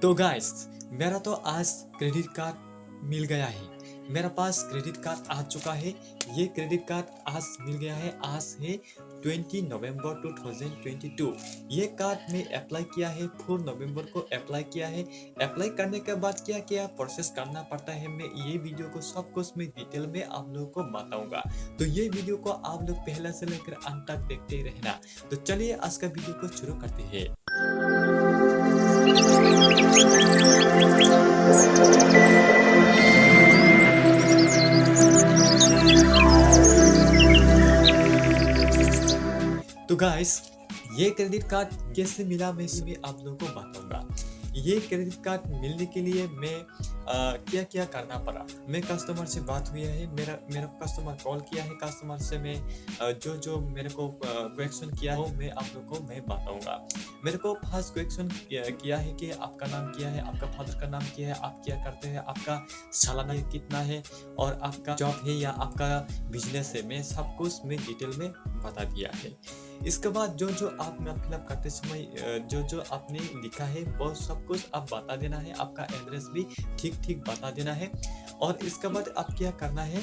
तो गाइस, मेरा तो आज क्रेडिट कार्ड मिल गया है। मेरा पास क्रेडिट कार्ड आ चुका है। ये क्रेडिट कार्ड आज मिल गया है। आज है 20 नवंबर 2022। ये कार्ड में अप्लाई किया है, 4 नवंबर को अप्लाई किया है। अप्लाई करने के बाद क्या क्या प्रोसेस करना पड़ता है, मैं ये वीडियो को सब कुछ मैं डिटेल में आप लोगों को बताऊंगा। तो ये वीडियो को आप लोग पहले से लेकर अंत तक देखते ही रहना। तो चलिए आज का वीडियो को शुरू करते हैं। तो गाइस, ये क्रेडिट कार्ड कैसे मिला मैं इसमें आप लोगों को बताऊंगा। ये क्रेडिट कार्ड मिलने के लिए मैं क्या क्या करना पड़ा। मैं कस्टमर से बात हुई है, मेरा कस्टमर कॉल किया है। कस्टमर से मैं जो मेरे को क्वेश्चन किया है मैं आप लोगों को मैं बताऊंगा। मेरे को फर्स्ट क्वेश्चन किया है कि आपका नाम क्या है, आपका फादर का नाम क्या है, आप क्या करते हैं, आपका सालाना कितना है और आपका जॉब है या आपका बिजनेस है। मैं सब कुछ मैं डिटेल में बता दिया है। इसके बाद जो जो आप फिलअप करते समय जो आपने लिखा है वो सब कुछ आप बता देना है। आपका एड्रेस भी ठीक ठीक बता देना है। और इसके बाद आप क्या करना है,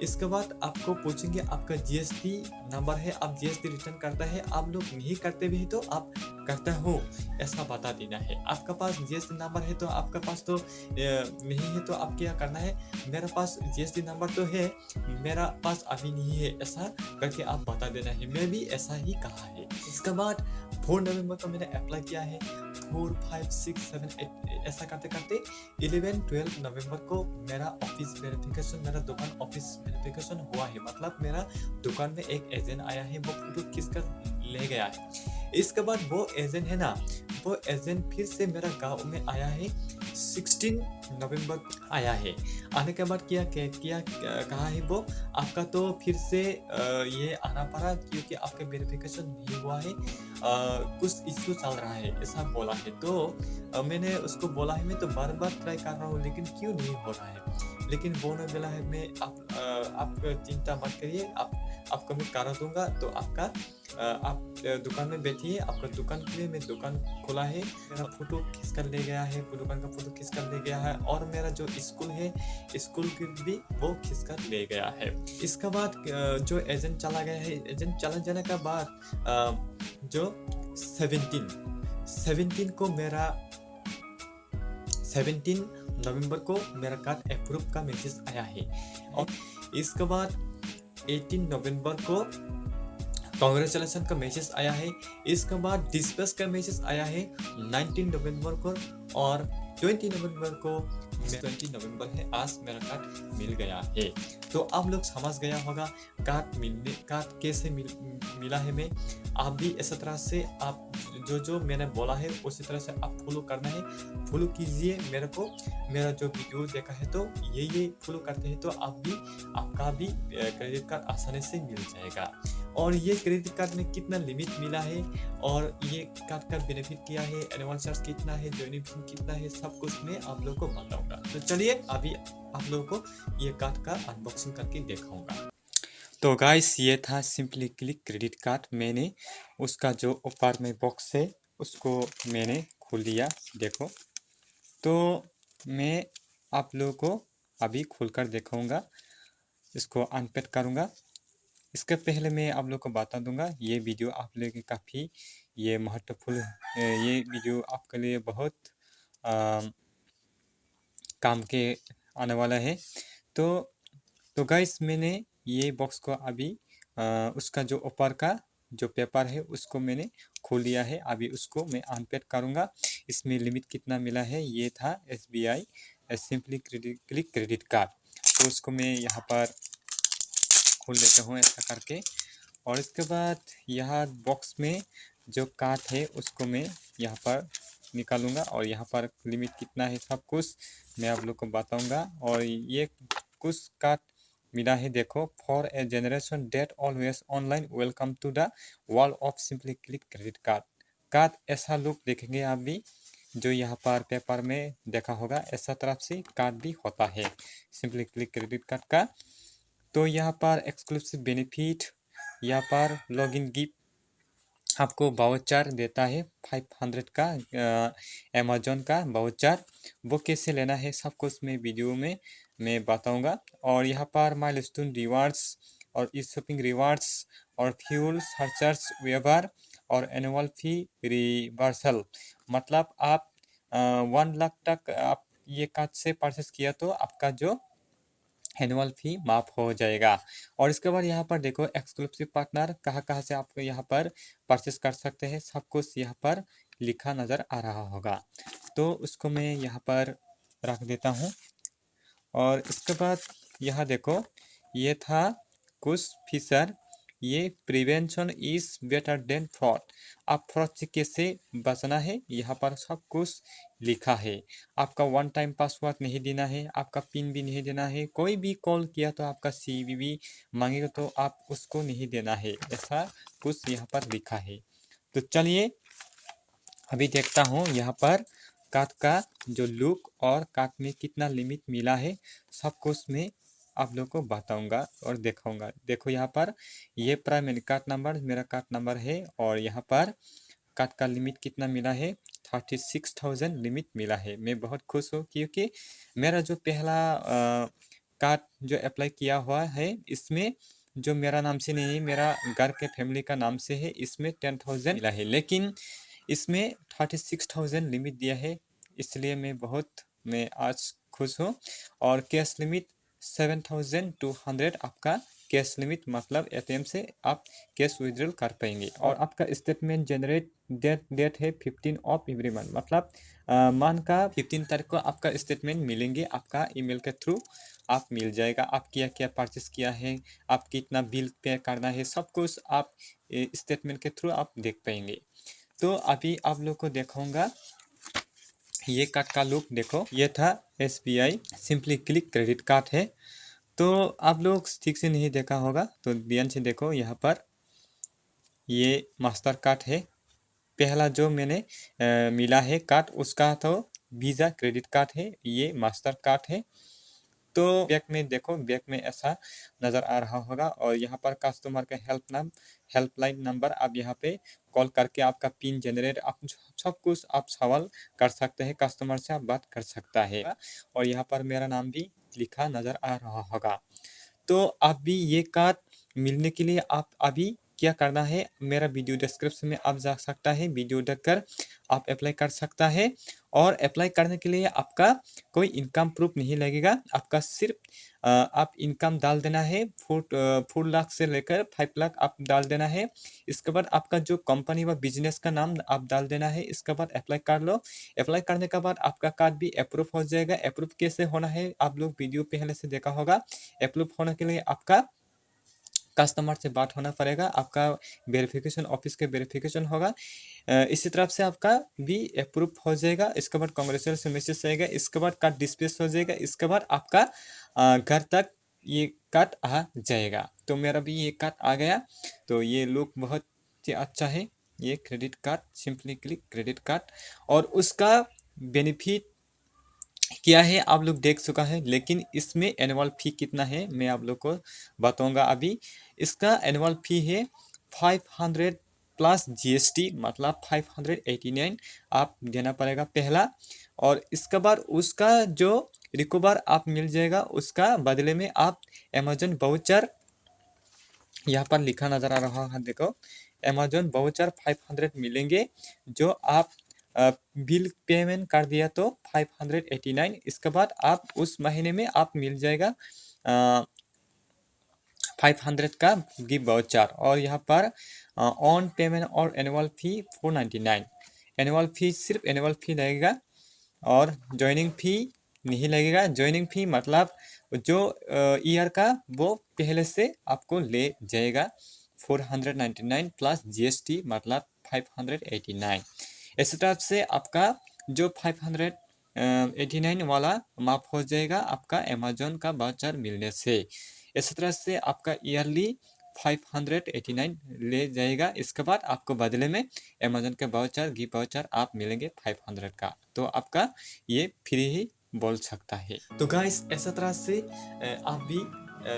इसके बाद आपको पूछेंगे आपका जीएसटी नंबर है, आप जीएसटी रिटर्न करता है। आप लोग नहीं करते भी तो आप करता हो ऐसा बता देना है। आपका पास जीएसटी नंबर है तो आपका पास तो नहीं है तो आप क्या करना है, मेरा पास जीएसटी नंबर तो है, मेरा पास अभी नहीं है, ऐसा करके आप बता देना है। मैं भी ऐसा ही कहा है। इसके बाद 4 नवंबर को मैंने अप्लाई किया है। 4, 5, 6, 7, 8 ऐसा करते करते 11, 12 नवंबर को मेरा ऑफिस वेरिफिकेशन, मेरा दुकान ऑफिस वेरिफिकेशन हुआ है। मतलब मेरा दुकान में एक एजेंट आया है, वो फोटो खींच कर ले गया है। इसके बाद वो एजेंट है ना, वो एजेंट फिर से मेरा गांव में आया है। 16 नवंबर आया है। आने के बाद क्या क्या किया कहा है वो, आपका तो फिर से ये आना पड़ा क्योंकि आपका वेरिफिकेशन नहीं हुआ है, कुछ इश्यू चल रहा है ऐसा बोला है। तो मैंने उसको बोला है मैं तो बार बार ट्राई कर रहा हूँ लेकिन क्यों नहीं हो रहा है। लेकिन वो ने बोला है मैं आप चिंता मत करिए, आपको मैं करा दूंगा। तो आपका आप दुकान में बैठिए, आपका दुकान के लिए मैं दुकान खोला है। मेरा फोटो खींच कर ले गया है, दुकान का फोटो खींच कर ले गया है। और मेरा जो स्कूल है, स्कूल की भी वो खींच कर ले गया है। इसके बाद जो एजेंट चला गया है, एजेंट चला जाने के बाद जो 17 को मेरा 17 नवंबर को मेरा कार्ड अप्रूव का मैसेज आया है। और इसके बाद 18 नवंबर को कांग्रेचुलेशन का मैसेज आया है। इसके बाद डिस्पैच का मैसेज आया है 19 नवंबर को। और 20 नवंबर को 20 नवंबर है, आज मेरा कार्ड मिल गया है। तो आप लोग समझ गया होगा कार्ड कैसे मिला है। मैं आप भी इसी तरह से आप जो मैंने बोला है उसी तरह से आप फॉलो करना है। फॉलो कीजिए मेरे को, मेरा जो वीडियो देखा है तो ये फॉलो करते हैं तो आप भी आपका भी क्रेडिट कार्ड आसानी से मिल जाएगा। और ये क्रेडिट कार्ड में कितना लिमिट मिला है और ये कार्ड का बेनिफिट क्या है, एनुअल चार्ज कितना है, ज्वाइनिंग फी कितना है, सब कुछ मैं आप लोगों को बताऊंगा। तो चलिए अभी आप लोगों को ये कार्ड का अनबॉक्सिंग करके दिखाऊंगा। तो गाइस, ये था सिंपली क्लिक क्रेडिट कार्ड। मैंने उसका जो ऊपर में बॉक्स है उसको मैंने खोल लिया, देखो। तो मैं आप लोगों को अभी खोलकर दिखाऊंगा, इसको अनपैक करूंगा। इसके पहले मैं आप लोग को बता दूंगा ये वीडियो आप लोग के काफ़ी ये महत्वपूर्ण, ये वीडियो आपके लिए बहुत काम के आने वाला है। तो गाइस, मैंने ये बॉक्स को अभी उसका जो ऊपर का जो पेपर है उसको मैंने खोल लिया है। अभी उसको मैं अनपैक करूंगा। इसमें लिमिट कितना मिला है, ये था SBI simply click credit card. तो उसको मैं यहाँ पर खोल लेता हूँ ऐसा करके। और इसके बाद यहाँ बॉक्स में जो कार्ड है उसको मैं यहाँ पर निकालूंगा और यहाँ पर लिमिट कितना है सब कुछ मैं आप लोग को बताऊंगा। और ये कुछ कार्ड मिला है, देखो। For a generation that always online, welcome to the world of simply click credit card ऐसा लुक देखेंगे आप भी, जो यहाँ पर पेपर में देखा होगा ऐसा तरफ से कार्ड भी होता है सिंपली क्लिक क्रेडिट कार्ड का। तो यहाँ पर एक्सक्लूसिव बेनिफिट, यहाँ पर लॉगिन गिफ्ट, आपको वाउचर देता है 500 का अमेजोन का वाउचर। वो कैसे लेना है सब कुछ मैं वीडियो में मैं बताऊंगा। और यहाँ पर माइलस्टोन रिवार्ड्स और ई शॉपिंग रिवार्ड्स और फ्यूल सरचार्ज वेवर और एनुअल फी रिवर्सल, मतलब आप 1 लाख तक आप ये कार्ड से परचेस किया तो आपका जो एनुअल फी माफ हो जाएगा। और इसके बाद यहाँ पर देखो एक्सक्लूसिव पार्टनर कहाँ कहाँ से आप यहाँ पर परचेस कर सकते हैं, सब कुछ यहाँ पर लिखा नज़र आ रहा होगा। तो उसको मैं यहाँ पर रख देता हूँ। और इसके बाद यहाँ देखो ये था कुछ फीचर, ये prevention is better than fraud, आप फ्रॉड से कैसे बचना है यहाँ पर सब कुछ लिखा है। आपका वन टाइम पासवर्ड नहीं देना है, आपका पिन भी नहीं देना है, कोई भी कॉल किया तो आपका CVV मांगेगा तो आप उसको नहीं देना है, ऐसा कुछ यहाँ पर लिखा है। तो चलिए अभी देखता हूँ यहाँ पर कार्ड का जो लुक और कार्ड में कितना लिमिट मिला है सब कुछ मैं आप लोग को बताऊंगा और दिखाऊंगा। देखो यहाँ पर ये प्राइमरी कार्ड नंबर मेरा कार्ड नंबर है और यहाँ पर कार्ड का लिमिट कितना मिला है 36,000 लिमिट मिला है। मैं बहुत खुश हूँ क्योंकि मेरा जो पहला कार्ड जो अप्लाई किया हुआ है इसमें जो मेरा नाम से नहीं है, मेरा घर के फैमिली का नाम से है, इसमें 10,000 मिला है, लेकिन इसमें 36,000 लिमिट दिया है, इसलिए मैं आज खुश हूँ। और कैश लिमिट 7,200 आपका कैश लिमिट, मतलब ATM से आप कैश विड्रॉल कर पाएंगे। और आपका स्टेटमेंट जनरेट डेट है 15 ऑफ एवरी मंथ, मतलब मंथ का 15 तारीख को आपका स्टेटमेंट मिलेंगे, आपका ईमेल के थ्रू आप मिल जाएगा। आप क्या क्या परचेस किया है, आप कितना बिल पे करना है, सब कुछ आप स्टेटमेंट के थ्रू आप देख पाएंगे। तो अभी आप लोग को दिखाऊंगा ये कार्ड का लुक। देखो ये था SBI simply click credit card है। तो आप लोग ठीक से नहीं देखा होगा तो ध्यान से देखो, यहाँ पर ये मास्टर कार्ड है, पहला जो मैंने मिला है कार्ड उसका तो वीज़ा क्रेडिट कार्ड है, ये मास्टर कार्ड है। तो बैक में देखो, बैक में ऐसा नज़र आ रहा होगा। और यहाँ पर कस्टमर का हेल्पलाइन नंबर, आप यहाँ पे कॉल करके आपका पिन जनरेट आप सब कुछ आप सवाल कर सकते हैं, कस्टमर से आप बात कर सकता है। और यहाँ पर मेरा नाम भी लिखा नज़र आ रहा होगा। तो आप भी ये कार्ड मिलने के लिए आप अभी क्या करना है, मेरा वीडियो डिस्क्रिप्शन में आप जा सकता है, वीडियो देखकर आप अप्लाई कर सकता है। और अप्लाई करने के लिए आपका कोई इनकम प्रूफ नहीं लगेगा, आपका सिर्फ आप इनकम डाल देना है 4 लाख से लेकर 5 लाख आप डाल देना है। इसके बाद आपका जो कंपनी व बिजनेस का नाम आप डाल देना है, इसके बाद अप्लाई कर लो। अप्लाई करने के बाद आपका कार्ड भी अप्रूव हो जाएगा। अप्रूव कैसे होना है आप लोग वीडियो पहले से देखा होगा। अप्रूव होने के लिए आपका कस्टमर से बात होना पड़ेगा, आपका वेरिफिकेशन ऑफिस के वेरिफिकेशन होगा, इसी तरफ से आपका भी अप्रूव हो जाएगा। इसके बाद कांग्रेचुलेशन मैसेज आएगा, इसके बाद कार्ड डिस्पैच हो जाएगा, इसके बाद आपका घर तक ये कार्ड आ जाएगा। तो मेरा भी ये कार्ड आ गया। तो ये लुक बहुत ही अच्छा है, ये credit card simply click credit card. और उसका बेनिफिट क्या है आप लोग देख चुका है, लेकिन इसमें एनुअल फी कितना है मैं आप लोग को बताऊंगा अभी। इसका एनुअल फी है 500 प्लस GST, मतलब 589 आप देना पड़ेगा पहला। और इसके बाद उसका जो रिकवर आप मिल जाएगा, उसका बदले में आप अमेजन वाउचर यहाँ पर लिखा नजर आ रहा है, देखो अमेजन वाउचर 500 मिलेंगे, जो आप बिल पेमेंट कर दिया तो 589। इसके बाद आप उस महीने में आप मिल जाएगा 500 का गिफ्ट वाउचर। और यहाँ पर ऑन पेमेंट और एनुअल फी 499, एनुअल फी सिर्फ एनुअल फी लगेगा और ज्वाइनिंग फी नहीं लगेगा। ज्वाइनिंग फी मतलब जो ईयर का वो पहले से आपको ले जाएगा 499 प्लस GST, मतलब 589। इस तरह से आपका जो 589 वाला माफ हो जाएगा आपका अमेजोन का वाउचर मिलने से। इस तरह से आपका ईयरली 589 ले जाएगा। इसके बाद आपको बदले में अमेजोन के वाउचर गिफ्ट वाउचर आप मिलेंगे 500 का, तो आपका ये फ्री ही बोल सकता है। तो गाइस ऐसा तरह से आप भी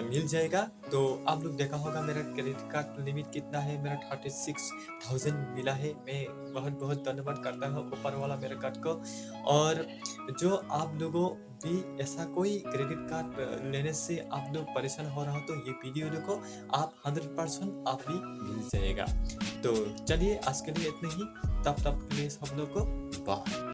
मिल जाएगा। तो आप लोग देखा होगा मेरा क्रेडिट कार्ड लिमिट कितना है, मेरा 36,000 मिला है। मैं बहुत बहुत धन्यवाद करता हूँ ऊपर वाला मेरे कार्ड को। और जो आप लोगों भी ऐसा कोई क्रेडिट कार्ड लेने से आप लोग परेशान हो रहा हो तो ये वीडियो देखो, आप 100% आप भी मिल जाएगा। तो चलिए आज के लिए इतने ही, तब तक के लिए सब लोग को बाय।